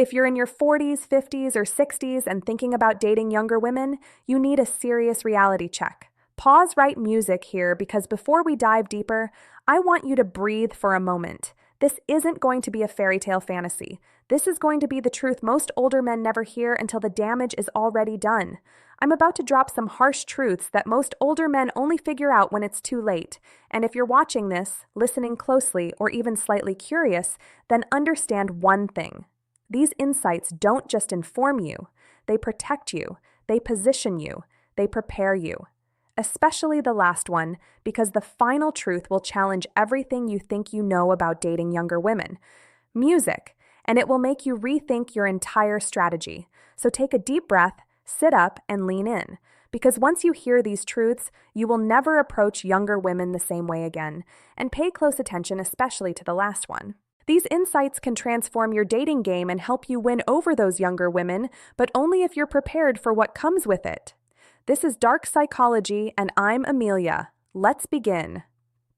If you're in your 40s, 50s, or 60s and thinking about dating younger women, you need a serious reality check. Pause right music here because before we dive deeper, I want you to breathe for a moment. This isn't going to be a fairy tale fantasy. This is going to be the truth most older men never hear until the damage is already done. I'm about to drop some harsh truths that most older men only figure out when it's too late. And if you're watching this, listening closely, or even slightly curious, then understand one thing. These insights don't just inform you, they protect you, they position you, they prepare you. Especially the last one, because the final truth will challenge everything you think you know about dating younger women. Music, and it will make you rethink your entire strategy. So take a deep breath, sit up, and lean in. Because once you hear these truths, you will never approach younger women the same way again. And pay close attention, especially to the last one. These insights can transform your dating game and help you win over those younger women, but only if you're prepared for what comes with it. This is Dark Psychology, and I'm Amelia. Let's begin.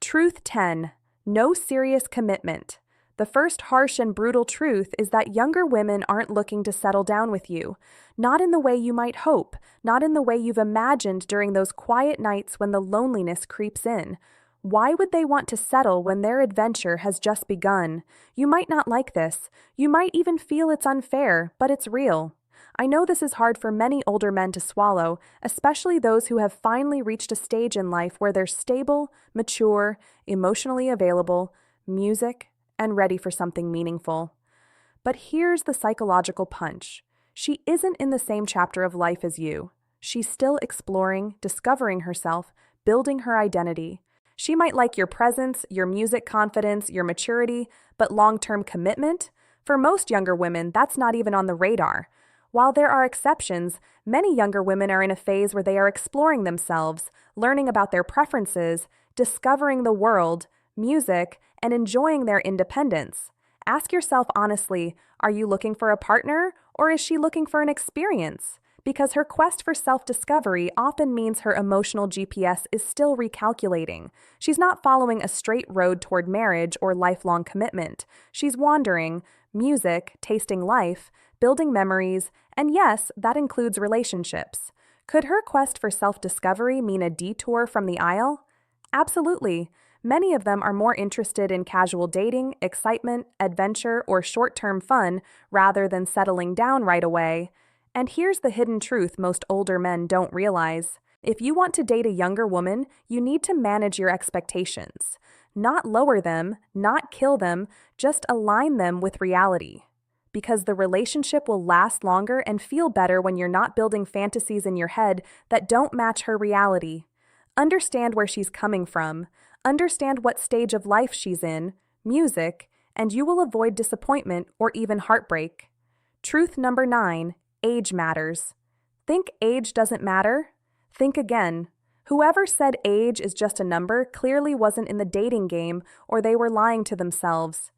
Truth 10. No serious commitment. The first harsh and brutal truth is that younger women aren't looking to settle down with you. Not in the way you might hope, not in the way you've imagined during those quiet nights when the loneliness creeps in. Why would they want to settle when their adventure has just begun? You might not like this. You might even feel it's unfair, but it's real. I know this is hard for many older men to swallow, especially those who have finally reached a stage in life where they're stable, mature, emotionally available, music, and ready for something meaningful. But here's the psychological punch. She isn't in the same chapter of life as you. She's still exploring, discovering herself, building her identity. She might like your presence, your music confidence, your maturity, but long-term commitment? For most younger women, that's not even on the radar. While there are exceptions, many younger women are in a phase where they are exploring themselves, learning about their preferences, discovering the world, music, and enjoying their independence. Ask yourself honestly, are you looking for a partner, or is she looking for an experience? Because her quest for self-discovery often means her emotional GPS is still recalculating. She's not following a straight road toward marriage or lifelong commitment. She's wandering, music, tasting life, building memories, and yes, that includes relationships. Could her quest for self-discovery mean a detour from the aisle? Absolutely. Many of them are more interested in casual dating, excitement, adventure, or short-term fun rather than settling down right away. And here's the hidden truth most older men don't realize. If you want to date a younger woman, you need to manage your expectations. Not lower them, not kill them, just align them with reality. Because the relationship will last longer and feel better when you're not building fantasies in your head that don't match her reality. Understand where she's coming from, understand what stage of life she's in, music, and you will avoid disappointment or even heartbreak. Truth number 9, age matters. Think age doesn't matter? Think again. Whoever said age is just a number clearly wasn't in the dating game, or they were lying to themselves.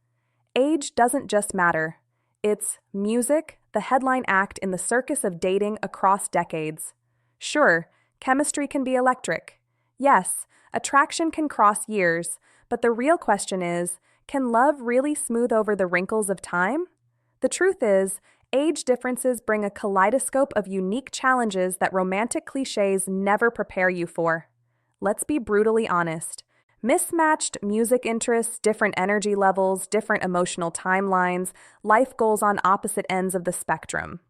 Age doesn't just matter. It's music, the headline act in the circus of dating across decades. Sure, chemistry can be electric. Yes, attraction can cross years, but the real question is, can love really smooth over the wrinkles of time? The truth is, age differences bring a kaleidoscope of unique challenges that romantic cliches never prepare you for. Let's be brutally honest. Mismatched music interests, different energy levels, different emotional timelines, life goals on opposite ends of the spectrum.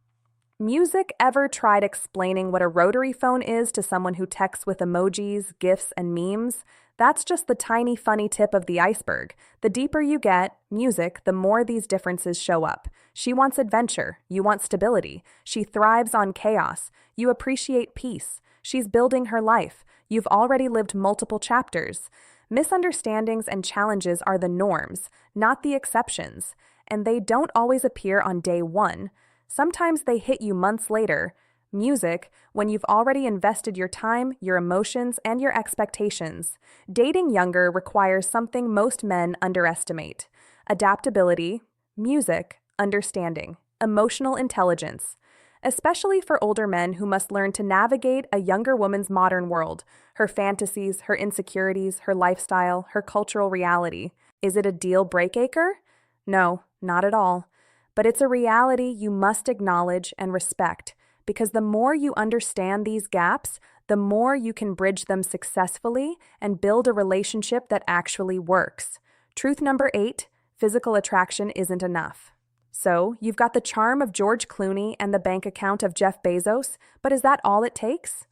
Music ever tried explaining what a rotary phone is to someone who texts with emojis, GIFs, and memes? That's just the tiny funny tip of the iceberg. The deeper you get, music, the more these differences show up. She wants adventure. You want stability. She thrives on chaos. You appreciate peace. She's building her life. You've already lived multiple chapters. Misunderstandings and challenges are the norms, not the exceptions, and they don't always appear on day one. Sometimes they hit you months later. Music, when you've already invested your time, your emotions, and your expectations. Dating younger requires something most men underestimate: adaptability, music, understanding, emotional intelligence. Especially for older men who must learn to navigate a younger woman's modern world, her fantasies, her insecurities, her lifestyle, her cultural reality. Is it a deal breaker? No, not at all. But it's a reality you must acknowledge and respect, because the more you understand these gaps, the more you can bridge them successfully and build a relationship that actually works. Truth number 8, physical attraction isn't enough. So, you've got the charm of George Clooney and the bank account of Jeff Bezos, but is that all it takes?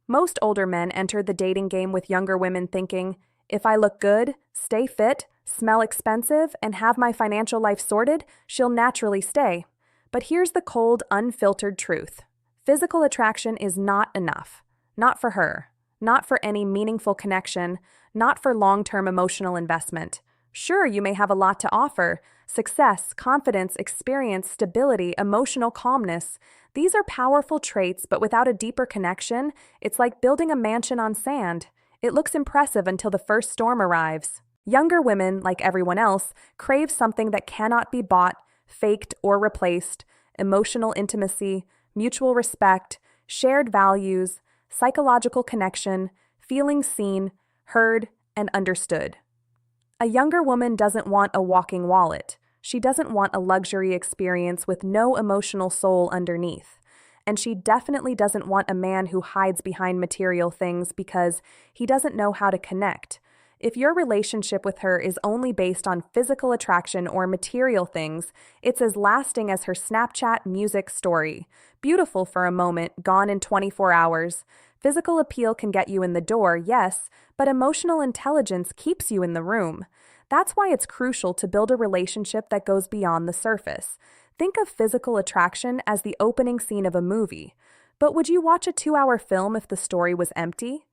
Most older men enter the dating game with younger women thinking, if I look good, stay fit, smell expensive, and have my financial life sorted, she'll naturally stay. But here's the cold, unfiltered truth. Physical attraction is not enough. Not for her. Not for any meaningful connection. Not for long-term emotional investment. Sure, you may have a lot to offer. Success, confidence, experience, stability, emotional calmness. These are powerful traits, but without a deeper connection, it's like building a mansion on sand. It looks impressive until the first storm arrives. Younger women, like everyone else, crave something that cannot be bought, faked, or replaced: emotional intimacy, mutual respect, shared values, psychological connection, feeling seen, heard, and understood. A younger woman doesn't want a walking wallet. She doesn't want a luxury experience with no emotional soul underneath. And she definitely doesn't want a man who hides behind material things because he doesn't know how to connect. If your relationship with her is only based on physical attraction or material things, it's as lasting as her Snapchat music story. Beautiful for a moment, gone in 24 hours. Physical appeal can get you in the door, yes, but emotional intelligence keeps you in the room. That's why it's crucial to build a relationship that goes beyond the surface. Think of physical attraction as the opening scene of a movie. But would you watch a 2-hour film if the story was empty?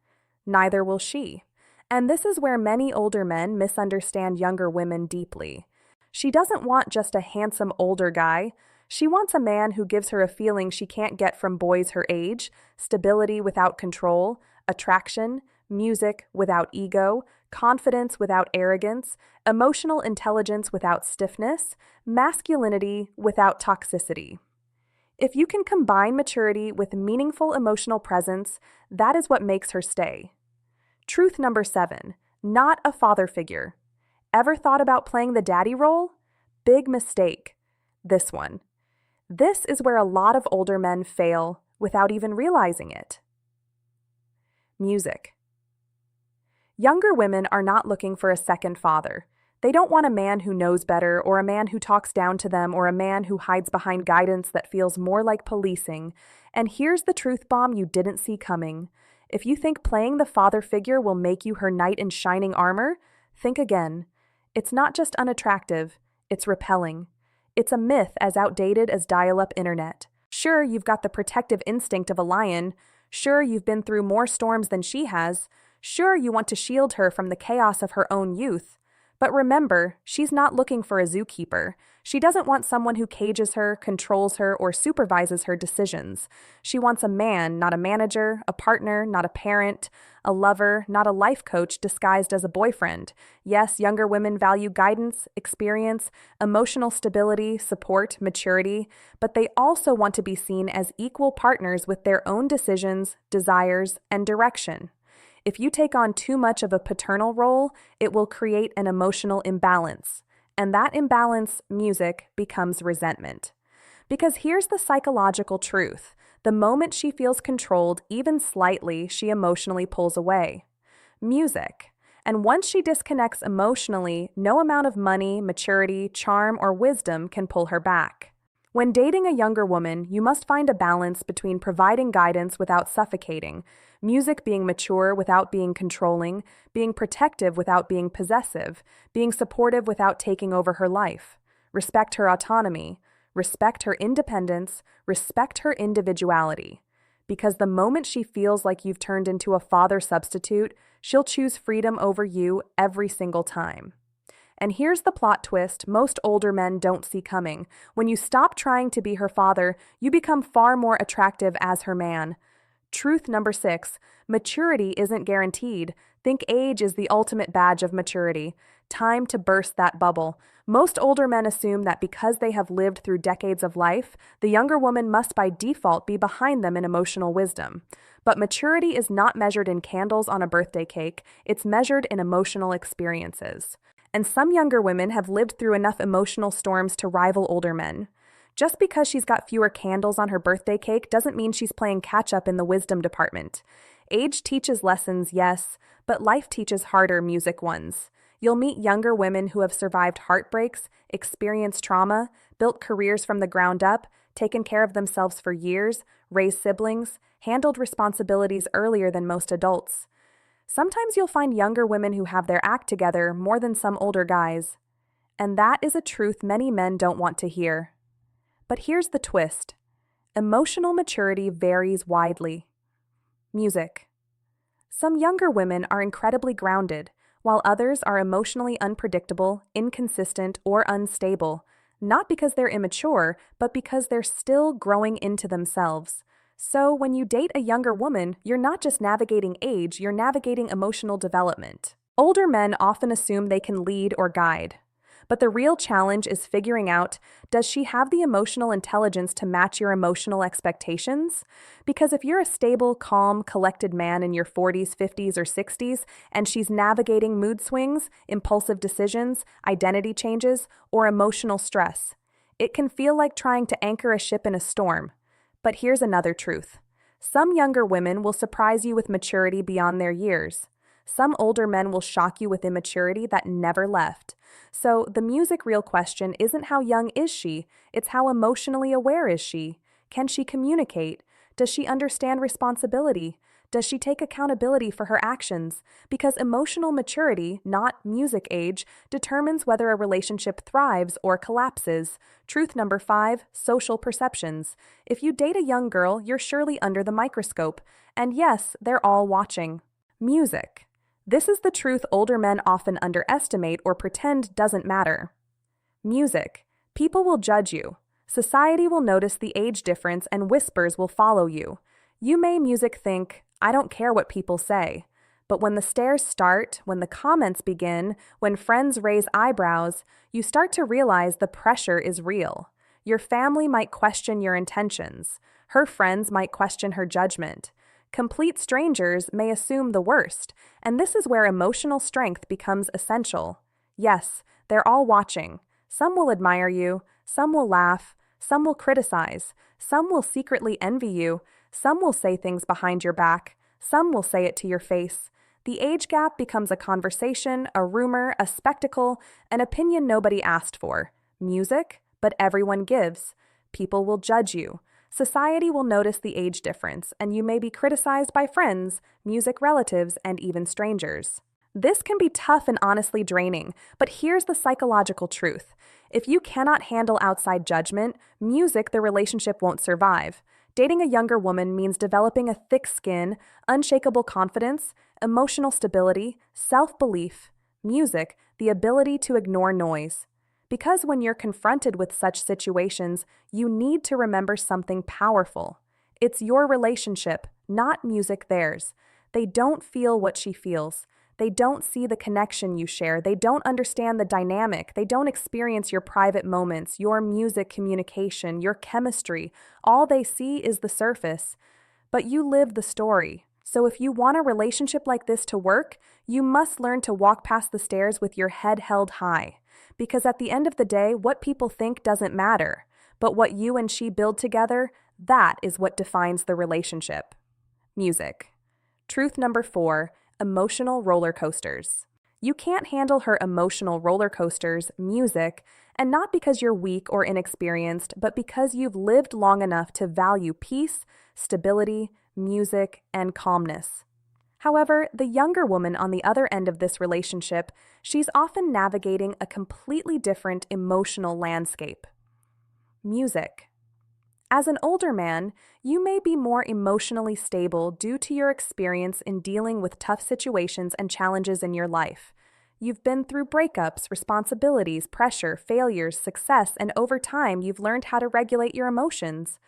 Neither will she. And this is where many older men misunderstand younger women deeply. She doesn't want just a handsome older guy. She wants a man who gives her a feeling she can't get from boys her age: stability without control, attraction, music without ego, confidence without arrogance, emotional intelligence without stiffness, masculinity without toxicity. If you can combine maturity with meaningful emotional presence, that is what makes her stay. Truth number 7, not a father figure. Ever thought about playing the daddy role? Big mistake. This one. This is where a lot of older men fail without even realizing it. Music. Younger women are not looking for a second father. They don't want a man who knows better, or a man who talks down to them, or a man who hides behind guidance that feels more like policing. And here's the truth bomb you didn't see coming. If you think playing the father figure will make you her knight in shining armor, think again. It's not just unattractive, it's repelling. It's a myth as outdated as dial-up internet. Sure, you've got the protective instinct of a lion. Sure, you've been through more storms than she has. Sure, you want to shield her from the chaos of her own youth. But remember, she's not looking for a zookeeper. She doesn't want someone who cages her, controls her, or supervises her decisions. She wants a man, not a manager, a partner, not a parent, a lover, not a life coach disguised as a boyfriend. Yes, younger women value guidance, experience, emotional stability, support, maturity, but they also want to be seen as equal partners with their own decisions, desires, and direction. If you take on too much of a paternal role, it will create an emotional imbalance. And that imbalance, music, becomes resentment. Because here's the psychological truth. The moment she feels controlled, even slightly, she emotionally pulls away. Music. And once she disconnects emotionally, no amount of money, maturity, charm, or wisdom can pull her back. When dating a younger woman, you must find a balance between providing guidance without suffocating, music being mature without being controlling, being protective without being possessive, being supportive without taking over her life. Respect her autonomy, respect her independence, respect her individuality. Because the moment she feels like you've turned into a father substitute, she'll choose freedom over you every single time. And here's the plot twist most older men don't see coming. When you stop trying to be her father, you become far more attractive as her man. Truth number 6, maturity isn't guaranteed. Think age is the ultimate badge of maturity. Time to burst that bubble. Most older men assume that because they have lived through decades of life, the younger woman must by default be behind them in emotional wisdom. But maturity is not measured in candles on a birthday cake, it's measured in emotional experiences. And some younger women have lived through enough emotional storms to rival older men. Just because she's got fewer candles on her birthday cake doesn't mean she's playing catch up in the wisdom department. Age teaches lessons, yes, but life teaches harder music ones. You'll meet younger women who have survived heartbreaks, experienced trauma, built careers from the ground up, taken care of themselves for years, raised siblings, handled responsibilities earlier than most adults. Sometimes you'll find younger women who have their act together more than some older guys. And that is a truth many men don't want to hear. But here's the twist. Emotional maturity varies widely. Music. Some younger women are incredibly grounded, while others are emotionally unpredictable, inconsistent, or unstable, not because they're immature, but because they're still growing into themselves. So when you date a younger woman, you're not just navigating age, you're navigating emotional development. Older men often assume they can lead or guide. But the real challenge is figuring out, does she have the emotional intelligence to match your emotional expectations? Because if you're a stable, calm, collected man in your 40s, 50s, or 60s, and she's navigating mood swings, impulsive decisions, identity changes, or emotional stress, it can feel like trying to anchor a ship in a storm. But here's another truth. Some younger women will surprise you with maturity beyond their years. Some older men will shock you with immaturity that never left. So the music reel question isn't how young is she, it's how emotionally aware is she? Can she communicate? Does she understand responsibility? Does she take accountability for her actions? Because emotional maturity, not music age, determines whether a relationship thrives or collapses. Truth number 5, social perceptions. If you date a young girl, you're surely under the microscope. And yes, they're all watching. Music. This is the truth older men often underestimate or pretend doesn't matter. Music. People will judge you. Society will notice the age difference and whispers will follow you. You may music think, I don't care what people say. But when the stares start, when the comments begin, when friends raise eyebrows, you start to realize the pressure is real. Your family might question your intentions. Her friends might question her judgment. Complete strangers may assume the worst, and this is where emotional strength becomes essential. Yes, they're all watching. Some will admire you, some will laugh, some will criticize, some will secretly envy you, some will say things behind your back, some will say it to your face. The age gap becomes a conversation, a rumor, a spectacle, an opinion nobody asked for. Music, but everyone gives. People will judge you. Society will notice the age difference, and you may be criticized by friends, music relatives, and even strangers. This can be tough and honestly draining, but here's the psychological truth. If you cannot handle outside judgment, music, the relationship won't survive. Dating a younger woman means developing a thick skin, unshakable confidence, emotional stability, self-belief, music, the ability to ignore noise. Because when you're confronted with such situations, you need to remember something powerful. It's your relationship, not music theirs. They don't feel what she feels. They don't see the connection you share. They don't understand the dynamic. They don't experience your private moments, your music communication, your chemistry. All they see is the surface. But you live the story. So if you want a relationship like this to work, you must learn to walk past the stairs with your head held high. Because at the end of the day, what people think doesn't matter. But what you and she build together, that is what defines the relationship. Music. Truth number 4, emotional roller coasters. You can't handle her emotional roller coasters, music, and not because you're weak or inexperienced, but because you've lived long enough to value peace, stability, music, and calmness. However, the younger woman on the other end of this relationship, she's often navigating a completely different emotional landscape. Music. As an older man, you may be more emotionally stable due to your experience in dealing with tough situations and challenges in your life. You've been through breakups, responsibilities, pressure, failures, success, and over time you've learned how to regulate your emotions.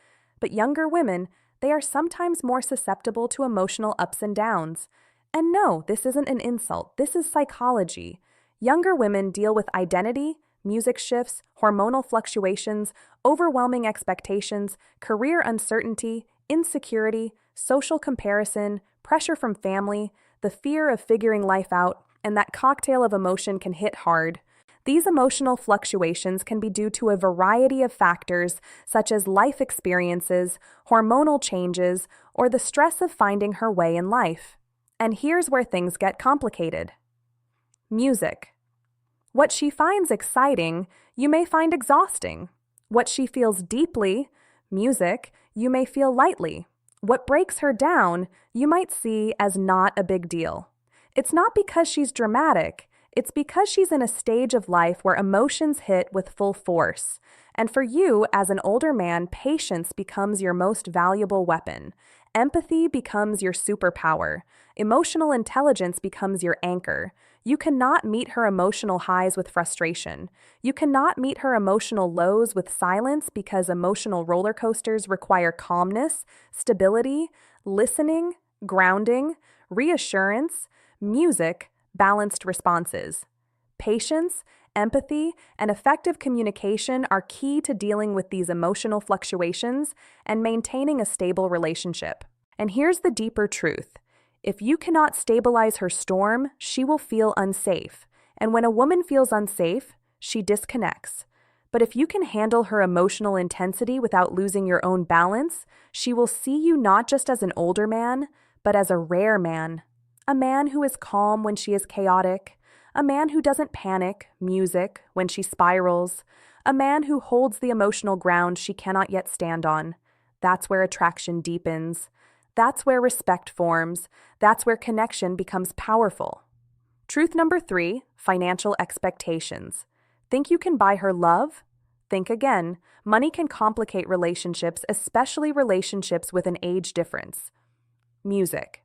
But younger women, they are sometimes more susceptible to emotional ups and downs. And no, this isn't an insult, this is psychology. Younger women deal with identity, music shifts, hormonal fluctuations, overwhelming expectations, career uncertainty, insecurity, social comparison, pressure from family, the fear of figuring life out, and that cocktail of emotion can hit hard. These emotional fluctuations can be due to a variety of factors, such as life experiences, hormonal changes, or the stress of finding her way in life. And here's where things get complicated. Music. What she finds exciting, you may find exhausting. What she feels deeply, music, you may feel lightly. What breaks her down, you might see as not a big deal. It's not because she's dramatic, it's because she's in a stage of life where emotions hit with full force. And for you, as an older man, patience becomes your most valuable weapon. Empathy becomes your superpower. Emotional intelligence becomes your anchor. You cannot meet her emotional highs with frustration. You cannot meet her emotional lows with silence because emotional roller coasters require calmness, stability, listening, grounding, reassurance, music, balanced responses. Patience, empathy, and effective communication are key to dealing with these emotional fluctuations and maintaining a stable relationship. And here's the deeper truth. If you cannot stabilize her storm, she will feel unsafe. And when a woman feels unsafe, she disconnects. But if you can handle her emotional intensity without losing your own balance, she will see you not just as an older man, but as a rare man. A man who is calm when she is chaotic. A man who doesn't panic, music, when she spirals. A man who holds the emotional ground she cannot yet stand on. That's where attraction deepens. That's where respect forms. That's where connection becomes powerful. Truth number 3, financial expectations. Think you can buy her love? Think again. Money can complicate relationships, especially relationships with an age difference. Music.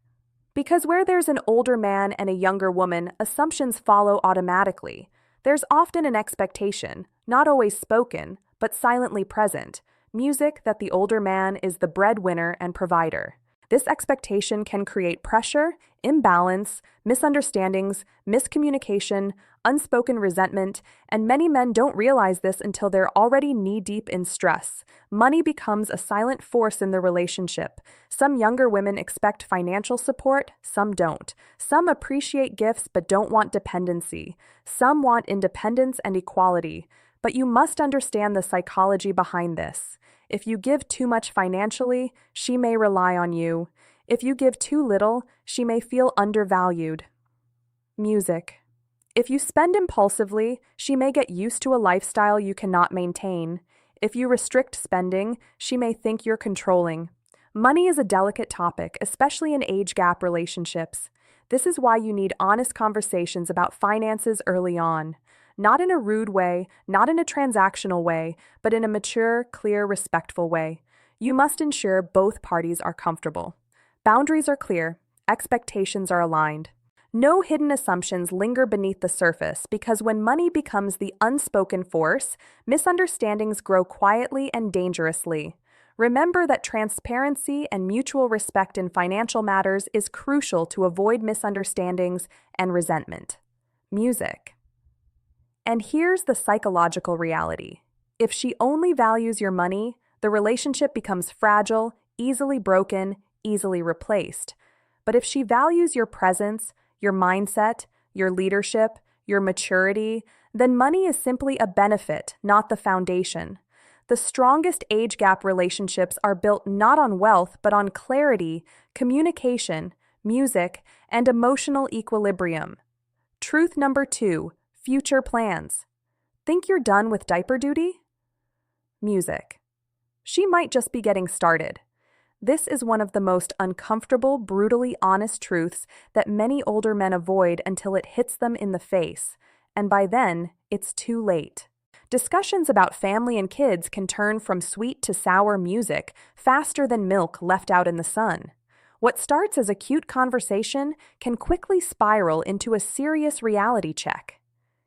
Because where there's an older man and a younger woman, assumptions follow automatically. There's often an expectation, not always spoken, but silently present. Music that the older man is the breadwinner and provider. This expectation can create pressure, imbalance, misunderstandings, miscommunication, unspoken resentment, and many men don't realize this until they're already knee-deep in stress. Money becomes a silent force in the relationship. Some younger women expect financial support, some don't. Some appreciate gifts but don't want dependency. Some want independence and equality. But you must understand the psychology behind this. If you give too much financially, she may rely on you. If you give too little, she may feel undervalued. Music. If you spend impulsively, she may get used to a lifestyle you cannot maintain. If you restrict spending, she may think you're controlling. Money is a delicate topic, especially in age gap relationships. This is why you need honest conversations about finances early on. Not in a rude way, not in a transactional way, but in a mature, clear, respectful way. You must ensure both parties are comfortable. Boundaries are clear, expectations are aligned. No hidden assumptions linger beneath the surface because when money becomes the unspoken force, misunderstandings grow quietly and dangerously. Remember that transparency and mutual respect in financial matters is crucial to avoid misunderstandings and resentment. Music. And here's the psychological reality. If she only values your money, the relationship becomes fragile, easily broken, easily replaced. But if she values your presence, your mindset, your leadership, your maturity, then money is simply a benefit, not the foundation. The strongest age gap relationships are built not on wealth, but on clarity, communication, music, and emotional equilibrium. Truth number 2. Future plans. Think you're done with diaper duty? Music. She might just be getting started. This is one of the most uncomfortable, brutally honest truths that many older men avoid until it hits them in the face, and by then, it's too late. Discussions about family and kids can turn from sweet to sour music faster than milk left out in the sun. What starts as a cute conversation can quickly spiral into a serious reality check.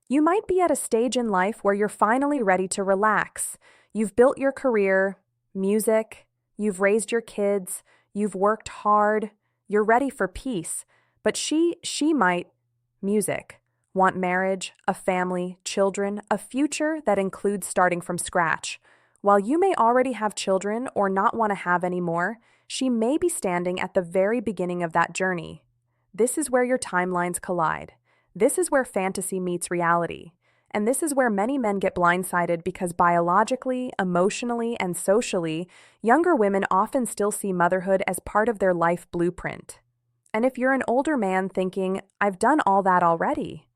You might be at a stage in life where you're finally ready to relax. You've built your career, music, you've raised your kids, you've worked hard, you're ready for peace. But she might, music, want marriage, a family, children, a future that includes starting from scratch. While you may already have children or not want to have any more, she may be standing at the very beginning of that journey. This is where your timelines collide. This is where fantasy meets reality. And this is where many men get blindsided because biologically, emotionally, and socially, younger women often still see motherhood as part of their life blueprint. And if you're an older man thinking, I've done all that already,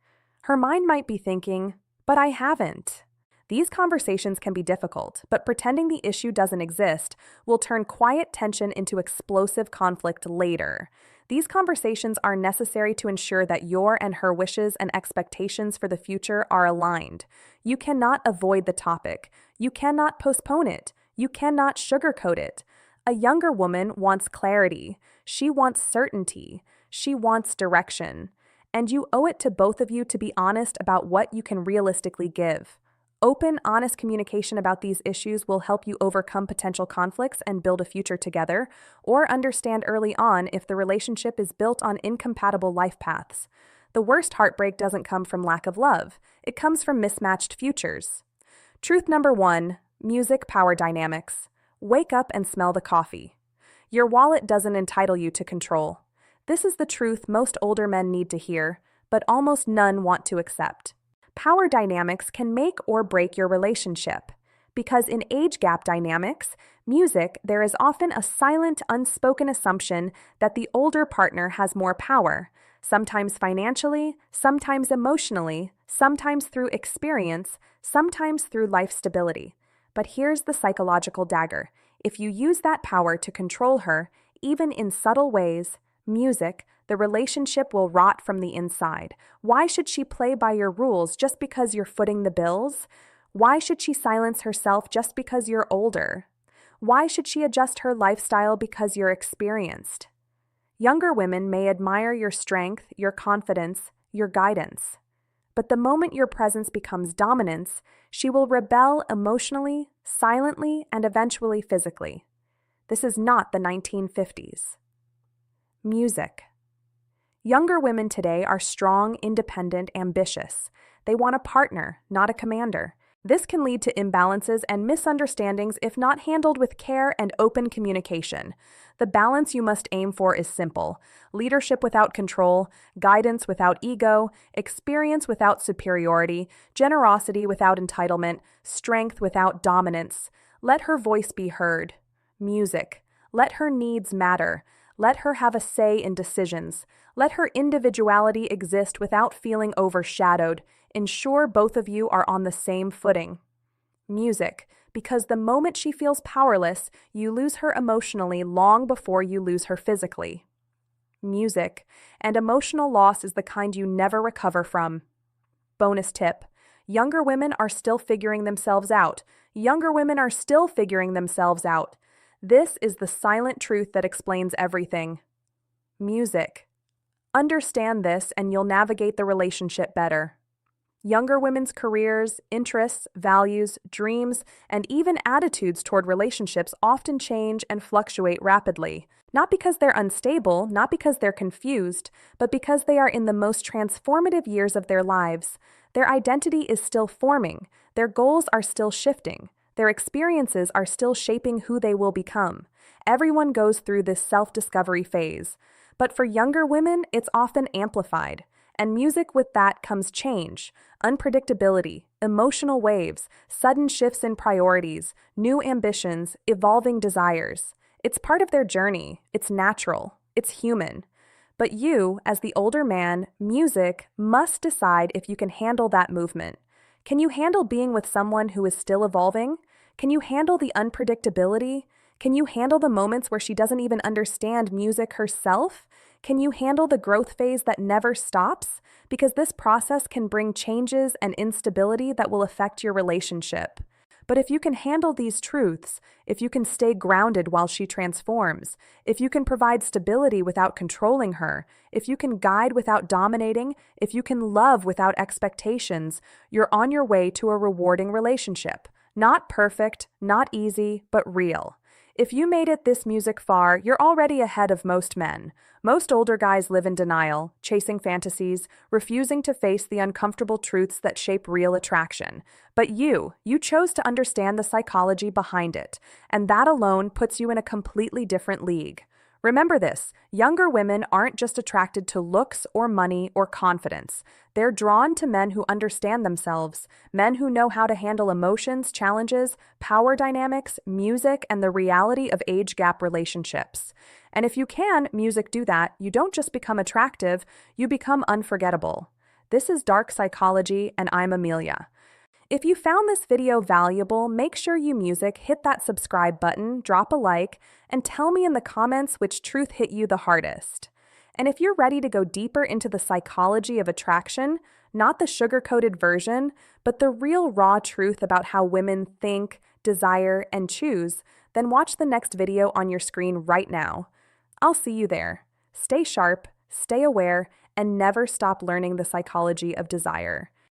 her mind might be thinking, but I haven't. These conversations can be difficult, but pretending the issue doesn't exist will turn quiet tension into explosive conflict later. These conversations are necessary to ensure that your and her wishes and expectations for the future are aligned. You cannot avoid the topic. You cannot postpone it. You cannot sugarcoat it. A younger woman wants clarity. She wants certainty. She wants direction. And you owe it to both of you to be honest about what you can realistically give. Open, honest communication about these issues will help you overcome potential conflicts and build a future together, or understand early on if the relationship is built on incompatible life paths. The worst heartbreak doesn't come from lack of love. It comes from mismatched futures. Truth number 1, music power dynamics. Wake up and smell the coffee. Your wallet doesn't entitle you to control. This is the truth most older men need to hear, but almost none want to accept. Power dynamics can make or break your relationship. Because in age gap dynamics, music, there is often a silent, unspoken assumption that the older partner has more power, sometimes financially, sometimes emotionally, sometimes through experience, sometimes through life stability. But here's the psychological dagger. If you use that power to control her, even in subtle ways, music, the relationship will rot from the inside. Why should she play by your rules just because you're footing the bills? Why should she silence herself just because you're older? Why should she adjust her lifestyle because you're experienced? Younger women may admire your strength, your confidence, your guidance. But the moment your presence becomes dominance, she will rebel emotionally, silently, and eventually physically. This is not the 1950s. Music. Younger women today are strong, independent, ambitious. They want a partner, not a commander. This can lead to imbalances and misunderstandings if not handled with care and open communication. The balance you must aim for is simple: leadership without control, guidance without ego, experience without superiority, generosity without entitlement, strength without dominance. Let her voice be heard. Music. Let her needs matter. Let her have a say in decisions. Let her individuality exist without feeling overshadowed. Ensure both of you are on the same footing. Music, because the moment she feels powerless, you lose her emotionally long before you lose her physically. Music, and emotional loss is the kind you never recover from. Bonus tip: younger women are still figuring themselves out. Younger women are still figuring themselves out. This is the silent truth that explains everything. Music. Understand this and you'll navigate the relationship better. Younger women's careers, interests, values, dreams, and even attitudes toward relationships often change and fluctuate rapidly. Not because they're unstable, not because they're confused, but because they are in the most transformative years of their lives. Their identity is still forming. Their goals are still shifting. Their experiences are still shaping who they will become. Everyone goes through this self-discovery phase. But for younger women, it's often amplified. And music with that comes change, unpredictability, emotional waves, sudden shifts in priorities, new ambitions, evolving desires. It's part of their journey. It's natural. It's human. But you, as the older man, music, must decide if you can handle that movement. Can you handle being with someone who is still evolving? Can you handle the unpredictability? Can you handle the moments where she doesn't even understand music herself? Can you handle the growth phase that never stops? Because this process can bring changes and instability that will affect your relationship. But if you can handle these truths, if you can stay grounded while she transforms, if you can provide stability without controlling her, if you can guide without dominating, if you can love without expectations, you're on your way to a rewarding relationship. Not perfect, not easy, but real. If you made it this music far, you're already ahead of most men. Most older guys live in denial, chasing fantasies, refusing to face the uncomfortable truths that shape real attraction. But you chose to understand the psychology behind it, and that alone puts you in a completely different league. Remember this, younger women aren't just attracted to looks or money or confidence. They're drawn to men who understand themselves, men who know how to handle emotions, challenges, power dynamics, music, and the reality of age gap relationships. And if you can, music do that, you don't just become attractive, you become unforgettable. This is Dark Psychology, and I'm Amelia. If you found this video valuable, make sure you music hit that subscribe button, drop a like, and tell me in the comments which truth hit you the hardest. And if you're ready to go deeper into the psychology of attraction, not the sugar-coated version, but the real raw truth about how women think, desire, and choose, then watch the next video on your screen right now. I'll see you there. Stay sharp, stay aware, and never stop learning the psychology of desire.